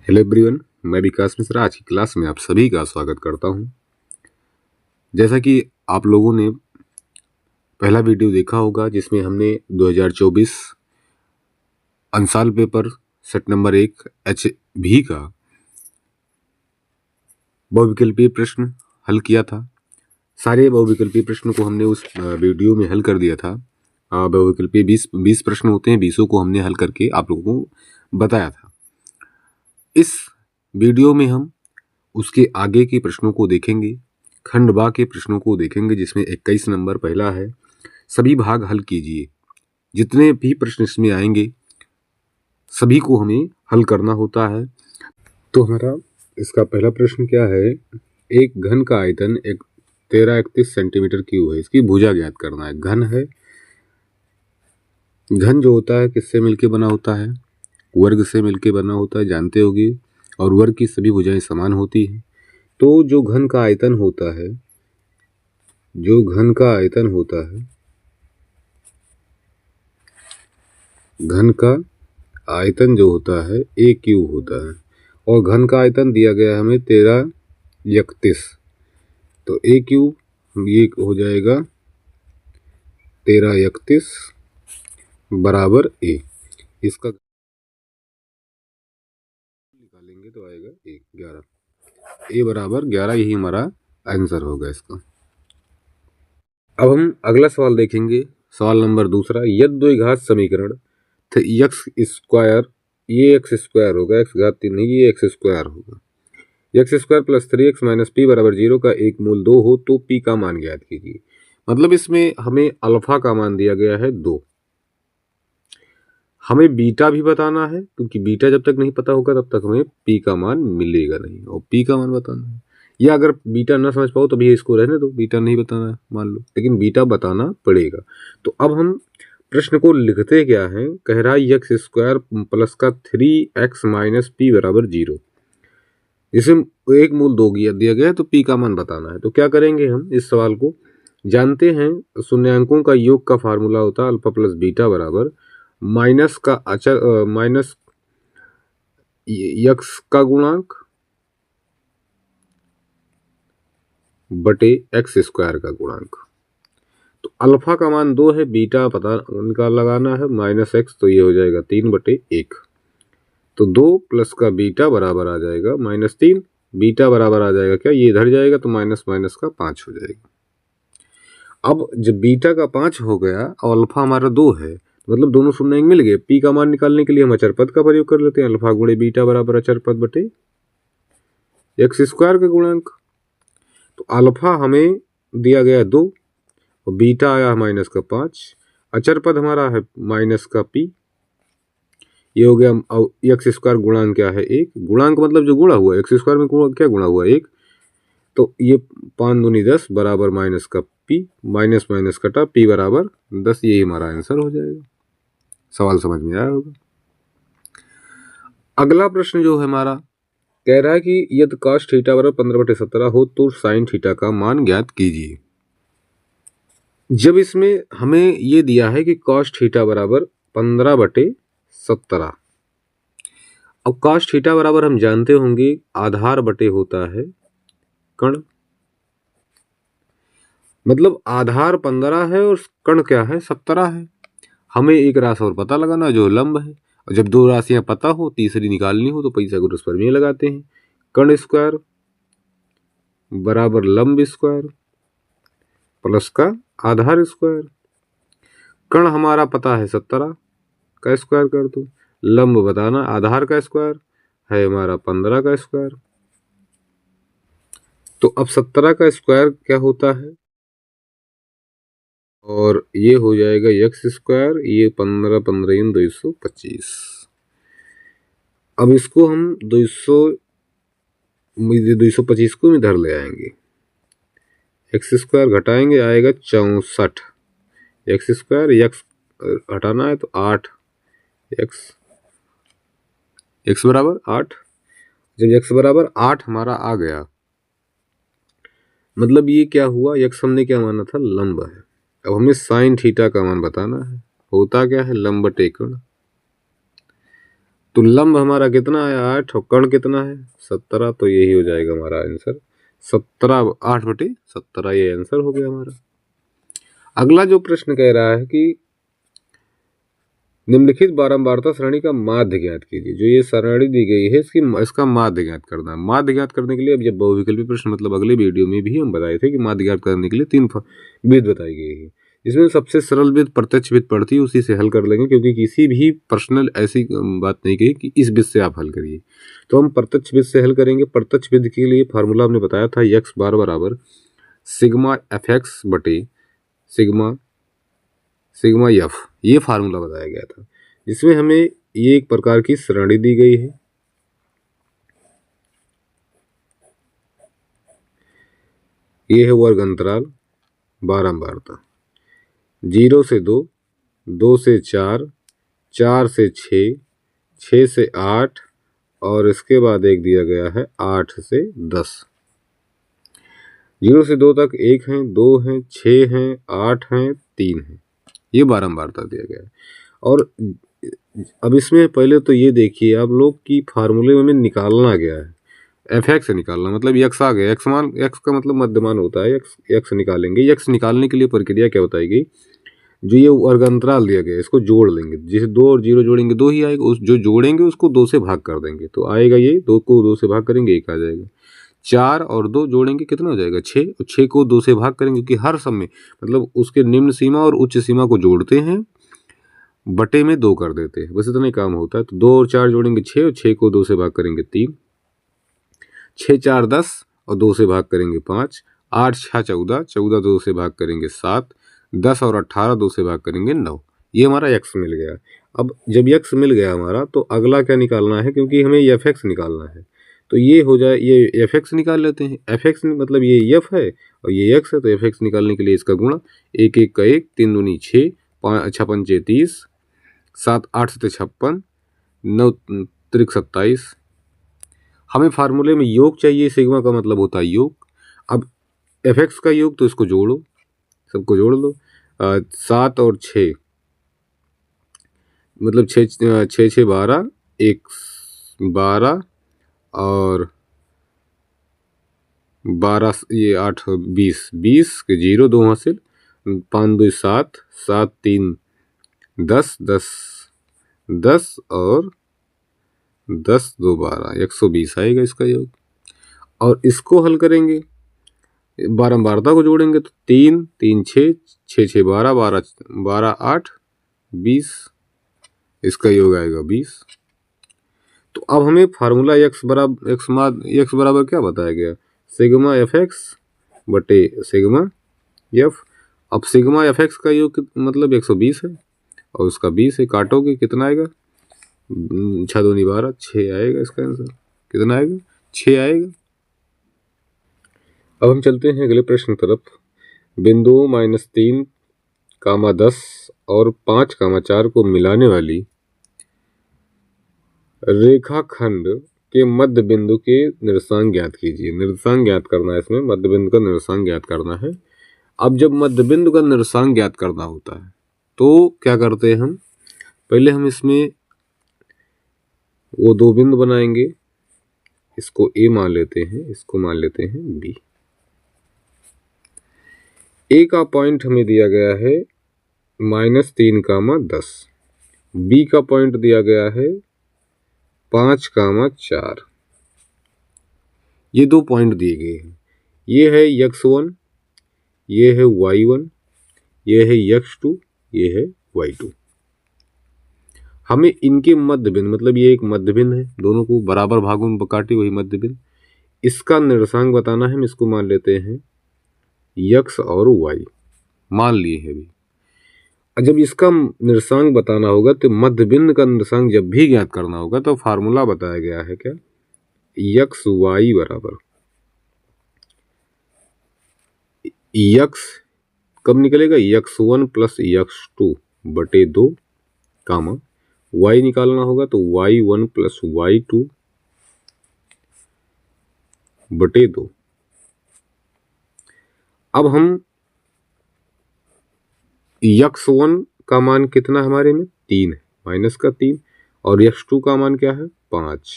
Hello everyone, मैं विकास मिश्रा आज की क्लास में आप सभी का स्वागत करता हूं। जैसा कि आप लोगों ने पहला वीडियो देखा होगा जिसमें हमने 2024 अंसाल पेपर सेट नंबर 1 HV का बहुविकल्पीय प्रश्न हल किया था। सारे बहुविकल्पीय प्रश्न को हमने उस वीडियो में हल कर दिया था। बहुविकल्पीय 20 प्रश्न होते हैं, 20 को हमने हल करके आप लोगों को बताया था। इस वीडियो में हम उसके आगे के प्रश्नों को देखेंगे, खंड बा के प्रश्नों को देखेंगे जिसमें 21 नंबर पहला है। सभी भाग हल कीजिए। जितने भी प्रश्न इसमें आएंगे सभी को हमें हल करना होता है। तो हमारा इसका पहला प्रश्न क्या है, एक घन का आयतन 1331 सेंटीमीटर क्यूब है, इसकी भुजा ज्ञात करना है। घन है, घन जो होता है किससे मिलके बना होता है, वर्ग से मिलके बना होता है, जानते होगे। और वर्ग की सभी भुजाएं समान होती हैं। तो जो घन का आयतन होता है, जो घन का आयतन होता है, घन का आयतन जो होता है a क्यूब होता है। और घन का आयतन दिया गया है हमें 1331, तो a क्यूब ये हो जाएगा 1331 बराबर a। इसका निकालेंगे तो आएगा 11, a बराबर 11, यही हमारा आंसर होगा इसका। अब हम अगला सवाल देखेंगे, सवाल नंबर दूसरा। यदि द्विघात समीकरण एक्स स्क्वायर, ये एक्स स्क्वायर होगा, एक्स घात 3 नहीं, ये एक्स स्क्वायर होगा। X square plus 3x minus P बराबर 0 का एक मूल 2 हो तो पी का मान ज्ञात कीजिए। मतलब इसमें हमें अल्फा का मान दिया गया है 2। हमें बीटा भी बताना है, क्योंकि बीटा जब तक नहीं पता होगा तब तक हमें पी का मान मिलेगा नहीं, और पी का मान बताना है। या अगर बीटा ना समझ पाओ तो भी इसको रहने दो, बीटा नहीं बताना है मान लो, लेकिन बीटा बताना पड़ेगा। तो अब हम प्रश्न को लिखते क्या है, कह रहा है एक्स स्क्वायर प्लस का 3x माइनस पी बराबर 0। इसे एक मूल 2 दिया गया है तो पी का मान बताना है। तो क्या करेंगे, हम इस सवाल को जानते हैं, शून्यांकों का योग का फार्मूला होता है अल्फा प्लस बीटा बराबर माइनस का अचर माइनस यक्स का गुणांक बटे एक्स स्क्वायर का गुणांक। तो अल्फा का मान 2 है, बीटा पता उनका लगाना है माइनस एक्स, तो ये हो जाएगा 3/1। तो 2 प्लस का बीटा बराबर आ जाएगा -3, बीटा बराबर आ जाएगा क्या, ये इधर जाएगा तो माइनस माइनस का 5 हो जाएगा। अब जब बीटा का 5 हो गया और अल्फा हमारा 2 है, मतलब दोनों शून्य मिल गए। पी का मान निकालने के लिए हम अचर पद का प्रयोग कर लेते हैं, अल्फा गुणे बीटा बराबर अचर पद बटे एक्स स्क्वायर का गुणांक। तो अल्फा हमें दिया गया 2 और बीटा आया माइनस का 5, अचर पद हमारा है माइनस का पी, ये हो गया। एक्स स्क्वायर गुणांक क्या है 1, गुणांक मतलब जो गुणा हुआ, एक्स स्क्वायर में क्या गुणा हुआ 1, तो ये 5 दूनी 10 बराबर माइनस का पी, माइनस माइनस कटा पी बराबर 10, यही हमारा आंसर हो जाएगा। सवाल समझ में आया होगा। अगला प्रश्न जो है हमारा कह रहा है कि यदि cos थीटा बराबर 15/17 हो तो sin थीटा का मान ज्ञात कीजिए। जब इसमें हमें ये दिया है कि cos थीटा बराबर 15/17, अब cos थीटा बराबर हम जानते होंगे आधार बटे होता है कण, मतलब आधार 15 है और कण क्या है 17 है। हमें एक राशि और पता लगाना जो लंब है, और जब दो राशियां पता हो तीसरी निकालनी हो तो पाइथागोरस प्रमेय लगाते हैं। कण स्क्वायर बराबर लंब स्क्वायर प्लस का आधार स्क्वायर। कण हमारा पता है 17 का स्क्वायर कर दो, लंब बताना आधार का स्क्वायर है हमारा 15 का स्क्वायर। तो अब 17 का स्क्वायर क्या होता है, और ये हो जाएगा एक्स स्क्वायर, ये 15 15 225। अब इसको हम 225 को इधर ले आएंगे, एक्स स्क्वायर घटाएंगे आएगा 64, एक्स स्क्वायर एक्स हटाना है तो 8, एक्स बराबर 8। जब एक्स बराबर 8 हमारा आ गया, मतलब ये क्या हुआ, एक्स हमने क्या माना था लंब है। अब हमें साइन थीटा का मान बताना है, होता क्या है लंब बटे कण। तो लंब हमारा कितना है 8 और कर्ण कितना है 17, तो यही हो जाएगा हमारा आंसर 17, 8/17 ये आंसर हो गया हमारा। अगला जो प्रश्न कह रहा है कि निम्नलिखित बारंबारता श्रेणी का माध्य ज्ञात कीजिए। जो ये श्रेणी दी गई है इसका माध्य ज्ञात करना है। माध्य ज्ञात करने के लिए अब जब बहुविकल्पी प्रश्न मतलब अगले वीडियो में भी हम बताए थे कि माध्य ज्ञात करने के लिए 3 विधि बताई गई है। इसमें सबसे सरल विधि प्रत्यक्ष विधि पड़ती है, उसी से हल कर लेंगे, क्योंकि किसी भी पर्सनल ऐसी बात नहीं कही कि इस विधि से आप हल करिए। तो हम प्रत्यक्ष विधि से हल करेंगे। प्रत्यक्ष विधि के लिए फार्मूला हमने बताया था x बार बराबर सिग्मा fx बटे सिग्मा एफ, ये फार्मूला बताया गया था, जिसमें हमें ये एक प्रकार की श्रेणी दी गई है। ये है वर्ग अंतराल बारंबारता 0 से 2, 2 से 4, 4 से 6, 6 से 8 और इसके बाद एक दिया गया है 8 से 10। 0 से 2 तक 1 हैं, 2 हैं, 6 हैं, 8 हैं, 3 हैं, ये बारंबारता दिया गया है। और अब इसमें पहले तो ये देखिए आप लोग की फार्मूले में निकालना गया है एफ से निकालना, मतलब यक्स आ गया। यक्स का मतलब मध्यमान होता है, यक्स निकालेंगे। यक्स निकालने के लिए प्रक्रिया क्या बताएगी, जो ये वर्ग अंतराल दिया गया इसको जोड़ लेंगे। जैसे 2 और 0 जोड़ेंगे 2 ही आएगा, उस जो जोड़ेंगे उसको 2 से भाग कर देंगे तो आएगा ये 2 को 2 से भाग करेंगे 1 आ जाएगा। 4 और 2 जोड़ेंगे कितना हो जाएगा 6, और 6 को 2 से भाग करेंगे, क्योंकि हर समय मतलब उसके निम्न सीमा और उच्च सीमा को जोड़ते हैं बटे में 2 कर देते हैं, बस इतना ही काम होता है। तो 2 और 4 जोड़ेंगे 6 और 6 को 2 से भाग करेंगे 3, 6 4 10 और 2 से भाग करेंगे 5, 8 6 14, 14 2 से भाग करेंगे 7, 10 और 18 2 से भाग करेंगे 9। ये हमारा x मिल गया। अब जब x मिल गया हमारा तो अगला क्या निकालना है, क्योंकि हमें fx निकालना है, तो ये हो जाए, ये fx निकाल लेते हैं। fx मतलब ये f है और ये x है, तो fx निकालने के लिए इसका गुणा 1 1 का 1, 3 दूनी 6, 5 6 पंचे 30, 7 8 7 56, 9 त्रिक 27। हमें फार्मूले में योग चाहिए, सिग्मा का मतलब होता है योग। अब fx का योग तो इसको जोड़ो, सबको जोड़ लो। 7 और 6 मतलब 6 6 6 12, 1 12 और 12 ये 8 20, 20 के 0 2 हासिल, 5 2 7, 7 3 10, 10 10 और 10 2 12, 120 आएगा इसका योग। और इसको हल करेंगे, बारंबारता को जोड़ेंगे तो 3 3 6 6 6 12 12 12 8 20, इसका योग आएगा 20। तो अब हमें फार्मूला x बराबर क्या बताया गया, सिग्मा fx बटे सिग्मा f। अब सिग्मा fx का योग मतलब 120 है और उसका 20 है, काटोगे कितना आएगा, 6 दूनी 12, 6 आएगा इसका आंसर। कितना आएगा 6 आएगा। अब हम चलते हैं अगले प्रश्न तरफ। बिंदुओं -3, 10 और 5, 4 को मिलाने वाली रेखाखंड के मध्य बिंदु के निर्देशांक ज्ञात कीजिए। निर्देशांक ज्ञात करना है, इसमें मध्य बिंदु का निर्देशांक ज्ञात करना है। अब जब मध्य बिंदु का निर्देशांक ज्ञात करना होता है तो क्या करते हैं हम, पहले हम इसमें वो 2 बिंदु बनाएंगे, इसको A मान लेते हैं, इसको मान लेते हैं B। A का पॉइंट हमें दिया गया है -3, 10। B का पॉइंट दिया गया है 5, 4। ये 2 पॉइंट दिए गए हैं। ये है x1, ये है y1, ये है x2, ये है y2। हमें इनके मध्य बिंदु, मतलब ये एक मध्य बिंदु है, दोनों को बराबर भागों में काटे वही मध्य बिंदु, इसका निर्देशांक बताना है। हम इसको मान लेते हैं x और y मान लिए हैं अभी। जब इसका निर्देशांक बताना होगा तो मध्य बिंदु का निर्देशांक जब भी ज्ञात करना होगा तो फार्मूला बताया गया है क्या, x y बराबर x कब निकलेगा, x1 प्लस x2 बटे 2, y निकालना होगा तो y1 प्लस y2 बटे 2। अब हम x1 का मान कितना हमारे में 3 है, -3, और x2 का मान क्या है 5।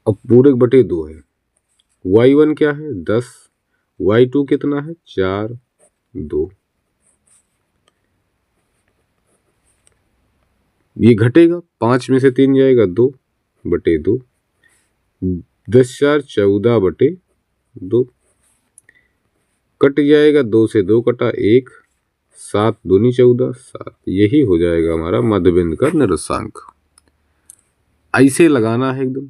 अब पूरे बटे 2 है। y1 क्या है 10, y2 कितना है 4, 2। ये घटेगा, 5 में से 3 जाएगा 2 बटे 2, 10 4 14 बटे 2, कट जाएगा, 2 से 2 कटा 1, 7 दूनी 14, 7। यही हो जाएगा हमारा मध्यबिंदु का निर्देशांक। ऐसे लगाना है एकदम,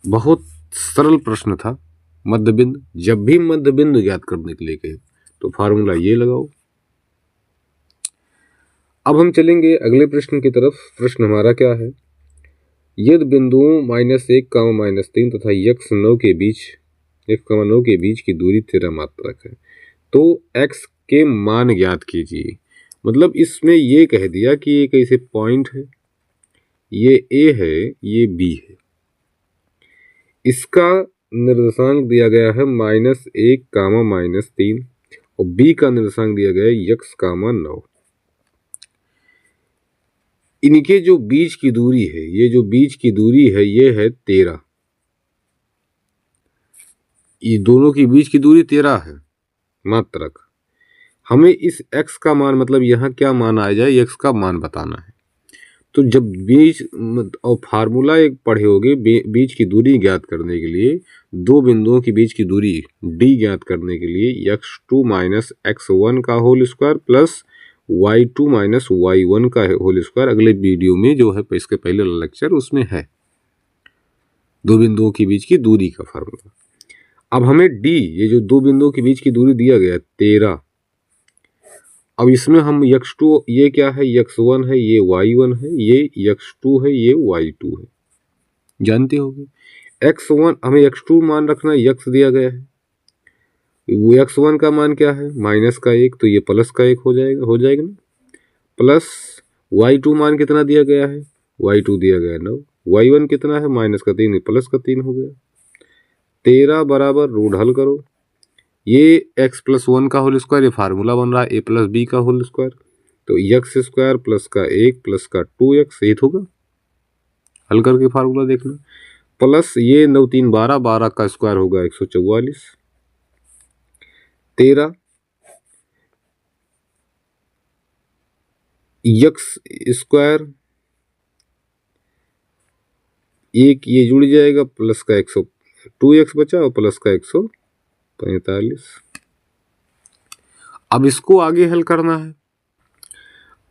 बहुत सरल प्रश्न था। मध्यबिंदु, जब भी मध्यबिंदु ज्ञात करने के लिए कहे तो फार्मूला ये लगाओ। अब हम चलेंगे अगले प्रश्न की तरफ। प्रश्न हमारा क्या है, यदि बिंदुओं -1, -3 तथा x9 के बीच x9 के बीच की दूरी 13 मात्रक है तो x के मान ज्ञात कीजिए। मतलब इसमें ये कह दिया कि ये कैसे पॉइंट है, ये A है, ये B है, इसका निर्देशांक दिया गया है -1, -3 और B का निर्देशांक दिया गया है x, 9। इनके जो बीच की दूरी है, ये जो बीच की दूरी है ये है 13। ये दोनों की बीच की दूरी 13 है मात्रक। हमें इस x का मान, मतलब यहाँ क्या मान आ जाए, x का मान बताना है। तो जब बीच और फार्मूला एक पढ़े होगे, बीच की दूरी ज्ञात करने के लिए, दो बिंदुओं के बीच की दूरी d ज्ञात करने के लिए x2 - x1 का whole square plus y2 - y1 का होल स्क्वायर अगले वीडियो में जो है, इसके पहले लेक्चर उसमें है, दो बिंदुओं के बीच की दूरी का फार्मूला। अब हमें d, ये जो दो बिंदुओं के बीच की दूरी दिया गया 13, अब इसमें हम x2, ये क्या है x1 है, ये y1 है, ये x2 है, ये y2 है, जानते होगे। x1 हमें x2 मान रखना है, x दिया गया है, वो x1 का मान क्या है -1, तो ये +1 हो जाएगा ना, प्लस y2 मान कितना दिया गया है, y2 दिया गया 9, y1 कितना है -3, +3 हो गया। 13 बराबर रूट हल करो, ये x+1 का होल स्क्वायर, ये फार्मूला बन रहा है a+b का होल स्क्वायर, तो x² प्लस का 1 प्लस का 2x, यही होगा। हल करके फार्मूला देखना, प्लस ये 9 3 12, 12 का स्क्वायर होगा 144, 13 x², एक ये जुड़ जाएगा, प्लस का 2x बचा और प्लस का 145। अब इसको आगे हल करना है।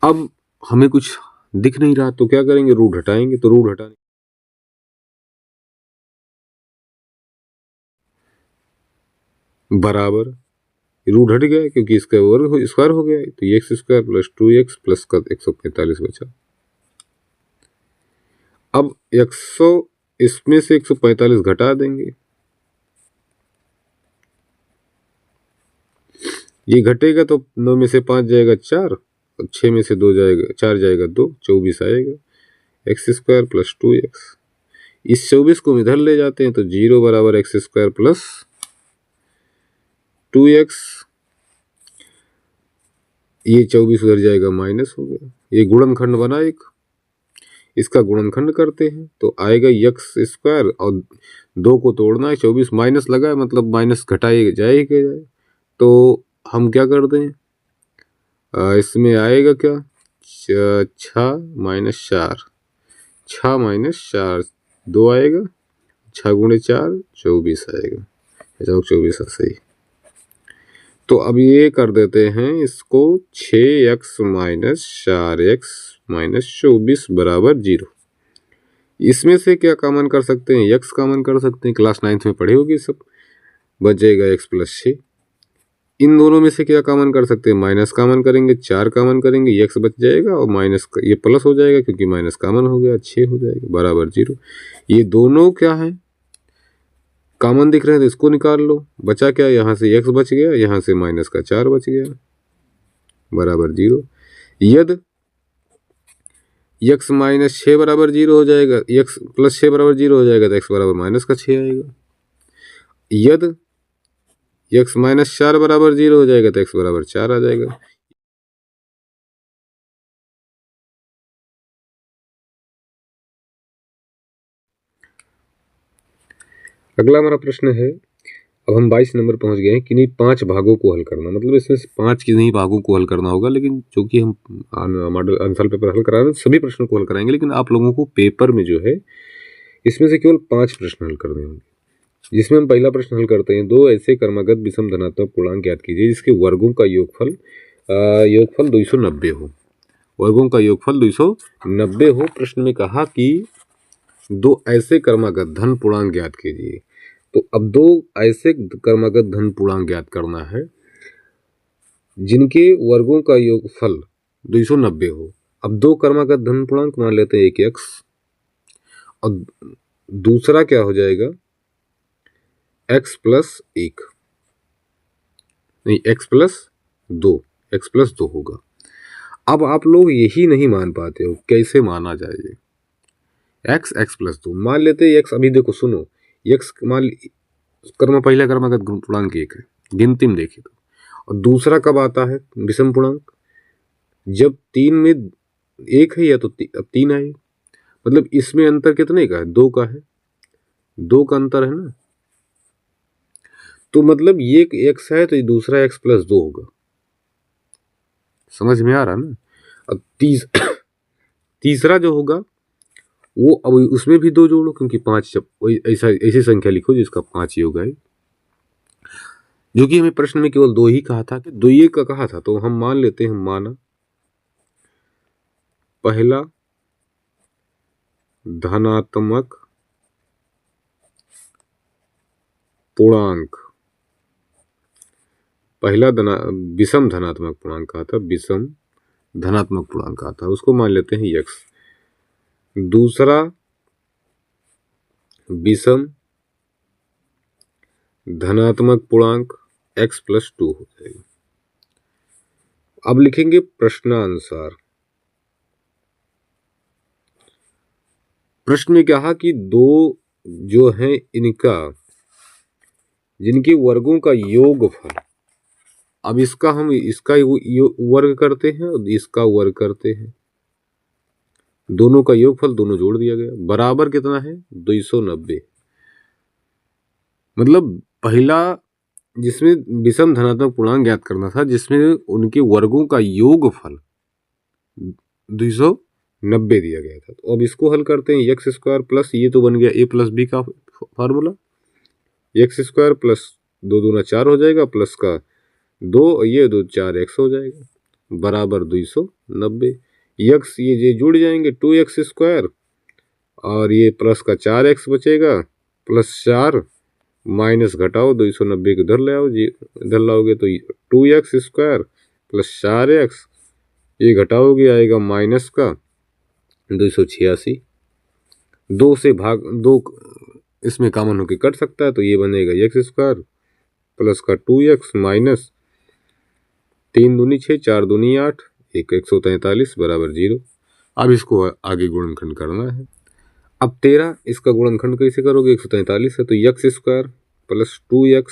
अब हमें कुछ दिख नहीं रहा तो क्या करेंगे, रूट हटाएंगे, तो रूट हटाने बराबर रूट हट गया क्योंकि इसका वर्ग स्क्वायर हो गया, तो x² प्लस 2x प्लस का 145 बचा। अब 100 इसमें से 145 घटा देंगे, ये घटेगा तो 9 में से 5 जाएगा 4, 6 में से 2 जाएगा 4 जाएगा 2, 24 आएगा, x² प्लस 2x। इस 24 को इधर ले जाते हैं तो 0 बराबर x² प्लस 2x, ये 24 उधर जाएगा माइनस हो गया, ये गुणनखंड बना एक, इसका गुणनखंड करते हैं तो आएगा x² और 2 को तोड़ना है, 24 माइनस लगा है मतलब माइनस घटाए जाएगा, तो हम क्या कर दें, इसमें आएगा क्या 6 -4, 6 - 4 2 आएगा, 6 × 4 24 आएगा, 24 है सही। तो अब ये कर देते हैं इसको, 6x - 4x - 24 बराबर 0। इसमें से क्या कॉमन कर सकते हैं, x कॉमन कर सकते हैं, क्लास 9th में पढ़े होगी सब, बच जाएगा x + 6। इन दोनों में से क्या कॉमन कर सकते हैं, माइनस कॉमन करेंगे, 4 कॉमन करेंगे, x बच जाएगा और माइनस ये प्लस हो जाएगा क्योंकि माइनस कॉमन हो गया, 6 हो जाएगा बराबर 0। ये दोनों क्या है कॉमन दिख रहे हैं तो इसको निकाल लो, बचा क्या, यहाँ से x बच गया, यहाँ से माइनस का 4 बच गया बराबर 0। यदि x - 6 बराबर 0 हो जाएगा, x + 6 बराबर 0 हो जाएगा तो x बराबर -6 आएगा। यदि x - 4 बराबर 0 हो जाएगा तो x बराबर 4 आ जाएगा। अगला हमारा प्रश्न है, अब हम 22 नंबर पहुंच गए हैं। किन्हीं 5 भागों को हल करना, मतलब इसमें से 5 किन्हीं भागों को हल करना होगा, लेकिन जो कि हम मॉडल आंसर पेपर हल करा रहे हैं सभी प्रश्नों को हल कराएंगे, लेकिन आप लोगों को पेपर में जो है इसमें से केवल 5 प्रश्न हल करने होंगे। जिसमें हम पहला प्रश्न हल करते हैं, दो ऐसे क्रमागत विषम धनात्मक पूर्णांक ज्ञात कीजिए जिसके वर्गों का योगफल 290 हो। वर्गों का योगफल 290 हो। प्रश्न में कहा कि दो ऐसे क्रमागत धन पूर्णांक ज्ञात कीजिए। तो अब दो ऐसे क्रमागत धन पूर्णांक ज्ञात करना है जिनके वर्गों का योगफल 290 हो। अब दो क्रमागत धन पूर्णांक मान लेते हैं, एक x और दूसरा क्या हो जाएगा x प्लस 1, नहीं x प्लस 2 होगा। अब आप लोग यही नहीं मान पाते हो, कैसे माना जाए x प्लस 2 मान लेते हैं। x अभी देखो सुनो, x मान पहला क्रमागत पूर्णांक 1 है, गिनती में देखे तो, और दूसरा कब आता है विषम पूर्णांक, जब 3 में 1 है या तो अब 3 आए, मतलब इसमें अंतर कितने का है, 2 का है, 2 का अंतर है ना। तो मतलब ये x है तो ये दूसरा x प्लस 2 होगा। समझ में आ रहा ना। अब तीसरा जो होगा वो अब उसमें भी 2 जोड़ो, क्योंकि 5 ऐसी संख्या लिखो जिसका 5 योग है, जो कि हमें प्रश्न में केवल 2 ही कहा था, कि 2 ही का कहा था। तो हम मान लेते हैं, माना पहला धनात्मक पूर्णांक, पहला विषम धनात्मक पूर्णांक कहा था, विषम धनात्मक पूर्णांक कहा था, उसको मान लेते हैं x। दूसरा विषम धनात्मक पूर्णांक x प्लस 2 हो जाएगा। अब लिखेंगे प्रश्नानुसार। प्रश्न में कहा कि दो जो है इनका, जिनके वर्गों का योगफल, अब इसका हम इसका वर्ग करते हैं और इसका वर्ग करते हैं, दोनों का योगफल दोनों जोड़ दिया गया, बराबर कितना है 290। मतलब पहला जिसमें विषम धनात्मक पूर्णांक ज्ञात करना था, जिसमें उनके वर्गों का योगफल 290 दिया गया था। तो अब इसको हल करते हैं, एक्स स्क्वायर प्लस, ये तो बन गया a प्लस बी का फार्मूला, एक्स स्क्वायर प्लस 2 दूना 4 हो जाएगा, प्लस का 2 और ये 2 4x हो जाएगा, बराबर 290। x ये जुड़ जाएंगे 2x स्क्वायर, और ये प्लस का 4x बचेगा, प्लस 4 माइनस घटाओ 290 को इधर ले आओ जी, इधर लाओगे तो 2x स्क्वायर प्लस 4x, ये घटाओगे आएगा माइनस का 286। 2 से भाग 2 इसमें कॉमन होकर कट सकता है, तो ये बनेगा x स्क्वायर प्लस का 2x माइनस 3 दूनी 6, 4 दूनी 8, 143 बराबर 0। अब इसको आगे गुणनखंड करना है। अब 13 इसका गुणनखंड कैसे करोगे, 143 है तो x स्क्वायर प्लस 2x,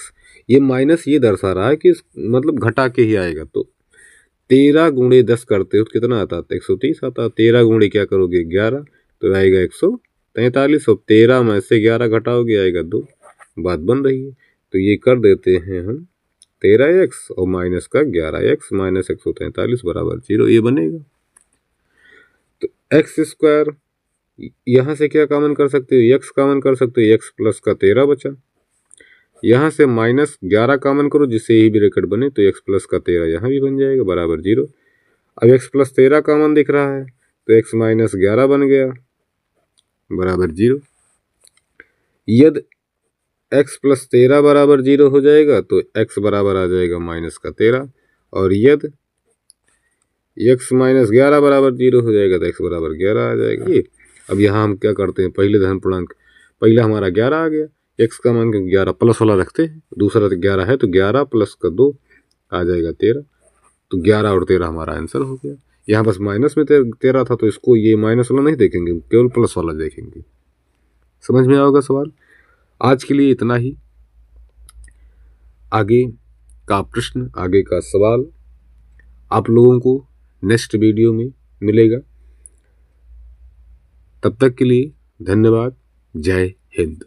ये माइनस ये दर्शा रहा है कि मतलब घटा के ही आएगा, तो 13 गुणे 10 करते हो तो कितना आता है 130 आता है। 13 गुणे क्या करोगे 11, तो आएगा 143, और 13 में से 11 घटाओगे आएगा 2, बात बन रही है। तो ये कर देते हैं हम 13x और माइनस का 11x माइनस 143 बराबर 0, ये बनेगा। तो x स्क्वायर यहां से क्या कॉमन कर सकते हो, x कॉमन कर सकते हो, x प्लस का 13 बचा, यहां से माइनस 11 कॉमन करो जिससे यही ब्रैकेट बने, तो x प्लस का 13 यहां भी बन जाएगा बराबर 0। अब x प्लस 13 कॉमन दिख रहा है तो x माइनस 11 बन गया बराबर 0। यदि x प्लस 13 बराबर 0 हो जाएगा तो x बराबर आ जाएगा माइनस का 13, और यदि x माइनस 11 बराबर 0 हो जाएगा तो x बराबर 11 आ जाएगा। ये अब यहाँ हम क्या करते हैं, पहले धन पूर्णांक, पहला हमारा 11 आ गया, x का मान 11 प्लस वाला रखते हैं, दूसरा तो 11 है तो 11 प्लस का 2 आ जाएगा 13, तो 11 और 13 हमारा आंसर हो गया। यहाँ बस माइनस में 13 था तो इसको ये माइनस वाला नहीं देखेंगे, केवल प्लस वाला देखेंगे। समझ में आओगे सवाल। आज के लिए इतना ही। आगे का प्रश्न, आगे का सवाल आप लोगों को नेक्स्ट वीडियो में मिलेगा। तब तक के लिए धन्यवाद। जय हिंद।